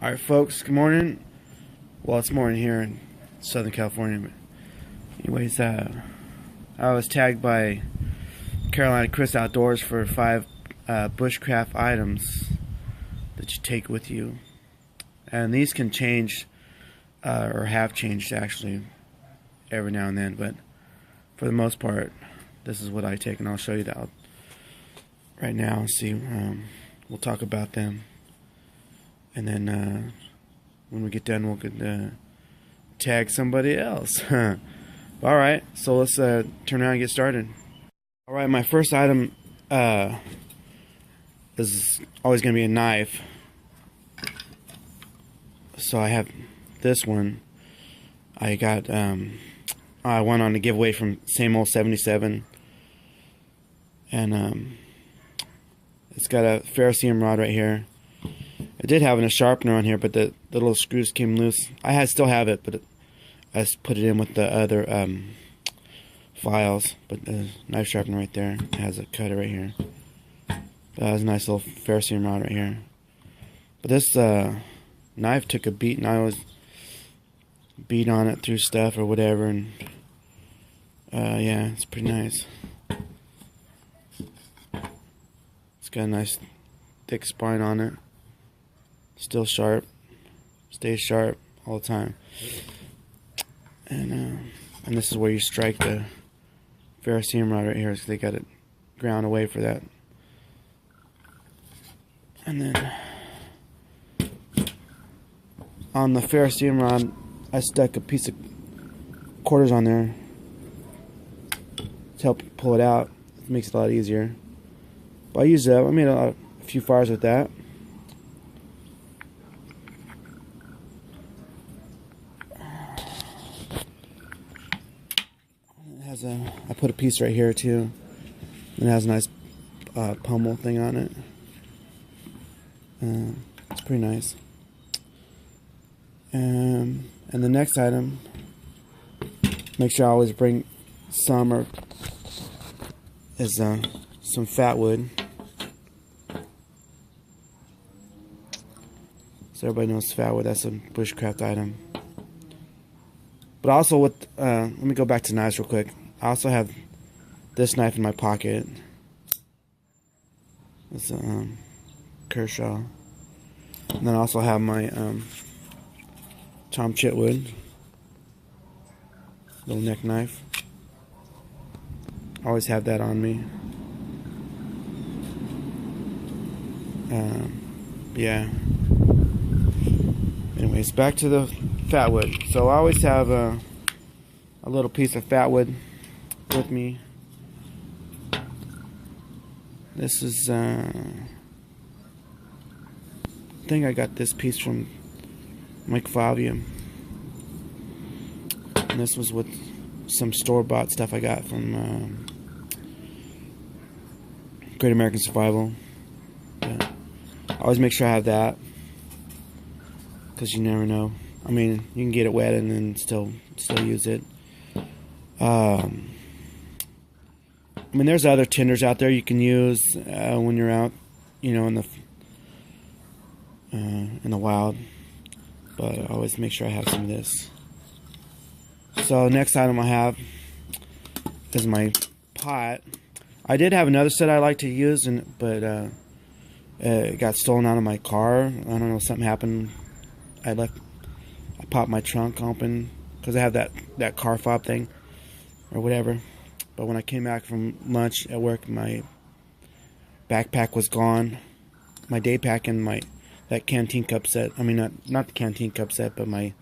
Alright folks, good morning. Well, it's morning here in Southern California. But anyways, I was tagged by Carolina Chris Outdoors for 5 bushcraft items that you take with you. And these can change, or have changed actually, every now and then. But for the most part, this is what I take, and I'll show you that right now and see. We'll talk about them. And then when we get done, we'll tag somebody else. Alright, so let's turn around and get started. Alright, my first item is always going to be a knife. So I have this one. I got, I went on a giveaway from Same Old 77. And it's got a Ferro rod right here. I did have a sharpener on here, but the little screws came loose. I still have it, but I just put it in with the other files. But the knife sharpener right there, it has a cutter right here. That has a nice little Ferro rod right here. But this knife took a beat, and I was beat on it through stuff or whatever, and yeah, it's pretty nice. It's got a nice thick spine on it. Still sharp, stays sharp all the time. And this is where you strike the Ferro rod right here, so they got it ground away for that. And then on the Ferro rod, I stuck a piece of quarters on there to help pull it out. It makes it a lot easier. But I used that. I made a few fires with that. I put a piece right here too. It has a nice pommel thing on it. It's pretty nice. And the next item, make sure I always bring some, is some Fatwood. So everybody knows Fatwood. That's a bushcraft item. But also with, let me go back to knives real quick. I also have this knife in my pocket. It's a Kershaw. And then I also have my Tom Chitwood little neck knife. I always have that on me. Yeah. Anyways, back to the Fatwood. So I always have a little piece of Fatwood with me. This is I think I got this piece from Mike Favium, and this was with some store-bought stuff I got from Great American Survival. But I always make sure I have that, because you never know. I mean, you can get it wet and then still use it. I mean, there's other tinders out there you can use when you're out, you know, in the wild. But I always make sure I have some of this. So next item I have is my pot. I did have another set I like to use, but it got stolen out of my car. I don't know, something happened. I popped my trunk open because I have that car fob thing or whatever. But when I came back from lunch at work, my backpack was gone. My day pack and that canteen cup set. I mean, not the canteen cup set, but my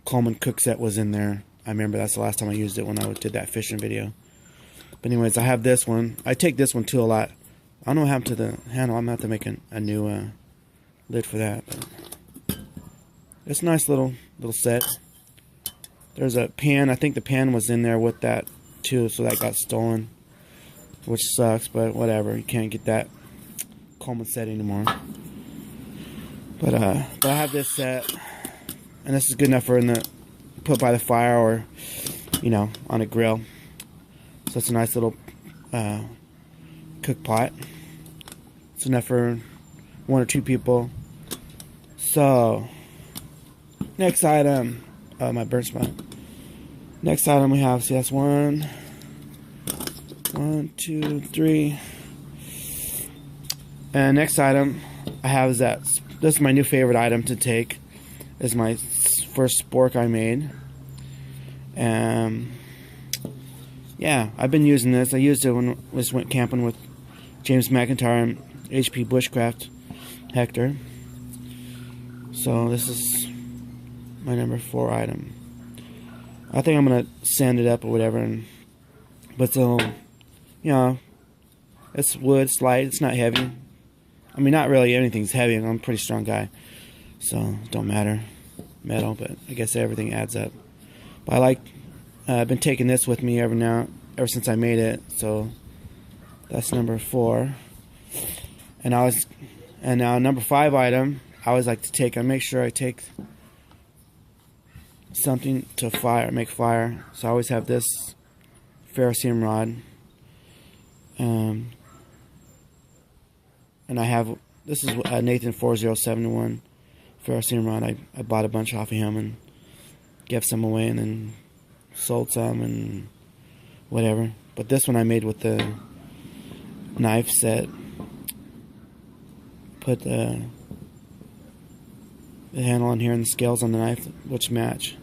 Coleman cook set was in there. I remember that's the last time I used it, when I did that fishing video. But anyways, I have this one. I take this one too a lot. I don't know what happened to the handle. I'm going to have to make a new lid for that. But it's a nice little set. There's a pan. I think the pan was in there with that too, so that got stolen, which sucks, but whatever. You can't get that Coleman set anymore. But I have this set, and this is good enough for put by the fire, or you know, on a grill. So it's a nice little cook pot. It's enough for 1 or 2 people. So Next item, my burnt spot. Next item we have, see that's one, two, three. And next item I have is that, this is my new favorite item to take. This is my first spork I made. Yeah, I've been using this. I used it when I just went camping with James McIntyre and HP Bushcraft Hector. So this is my number 4 item. I think I'm gonna sand it up or whatever, but still, you know, it's wood, it's light, it's not heavy. I mean, not really anything's heavy. I'm a pretty strong guy, so it don't matter metal. But I guess everything adds up. But I like. I've been taking this with me ever since I made it. So that's number 4. And now number 5 item. I always like to take. I make sure I take something to make fire. So I always have this Ferro rod. And I have, this is Nathan 4071 Ferro rod. I bought a bunch off of him and gave some away and then sold some and whatever. But this one I made with the knife set. Put the handle on here and the scales on the knife, which match.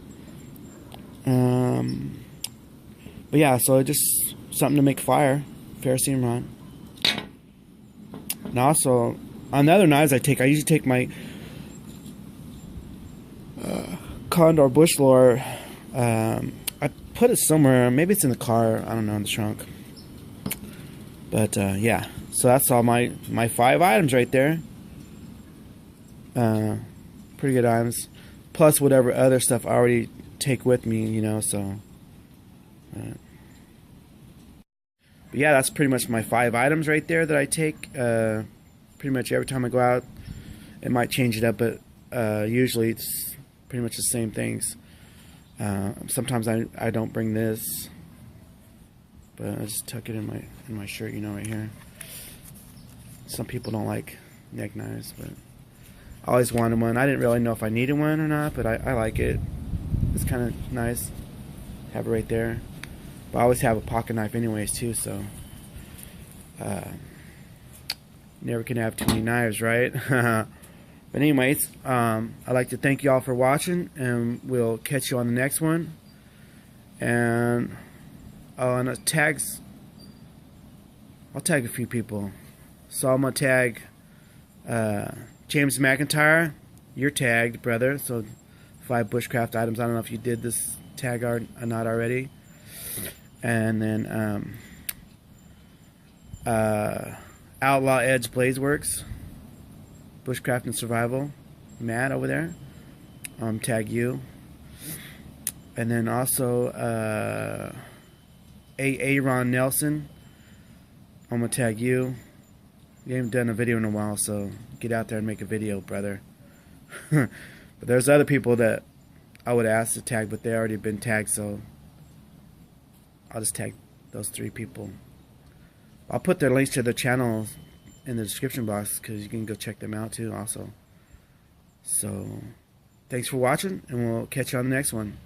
But yeah, so just something to make fire. Ferro rod. And also, on the other knives I usually take my Condor bush lore. I put it somewhere. Maybe it's in the car. I don't know, in the trunk. But yeah, so that's all my 5 items right there. Pretty good items, plus whatever other stuff I already take with me, you know. So, but yeah, that's pretty much my 5 items right there that I take. Pretty much every time I go out, it might change it up, but usually it's pretty much the same things. Sometimes I don't bring this, but I just tuck it in my shirt, you know, right here. Some people don't like neck knives, but I always wanted one. I didn't really know if I needed one or not, but I like it. It's kind of nice. Have it right there. But I always have a pocket knife anyways too, so never can have too many knives, right? But anyways, I'd like to thank you all for watching, and we'll catch you on the next one. And on the tags, I'll tag a few people. So I'm gonna tag James McIntyre. You're tagged, brother. So 5 bushcraft items. I don't know if you did this tag or not already. And then Outlaw Edge Blazeworks, Bushcraft and Survival, Matt over there. Tag you. And then also Aaron Nelson. I'm gonna tag you. You haven't done a video in a while, so get out there and make a video, brother. But there's other people that I would ask to tag, but they already been tagged, so I'll just tag those 3 people. I'll put their links to their channels in the description box, because you can go check them out too also. So thanks for watching, and we'll catch you on the next one.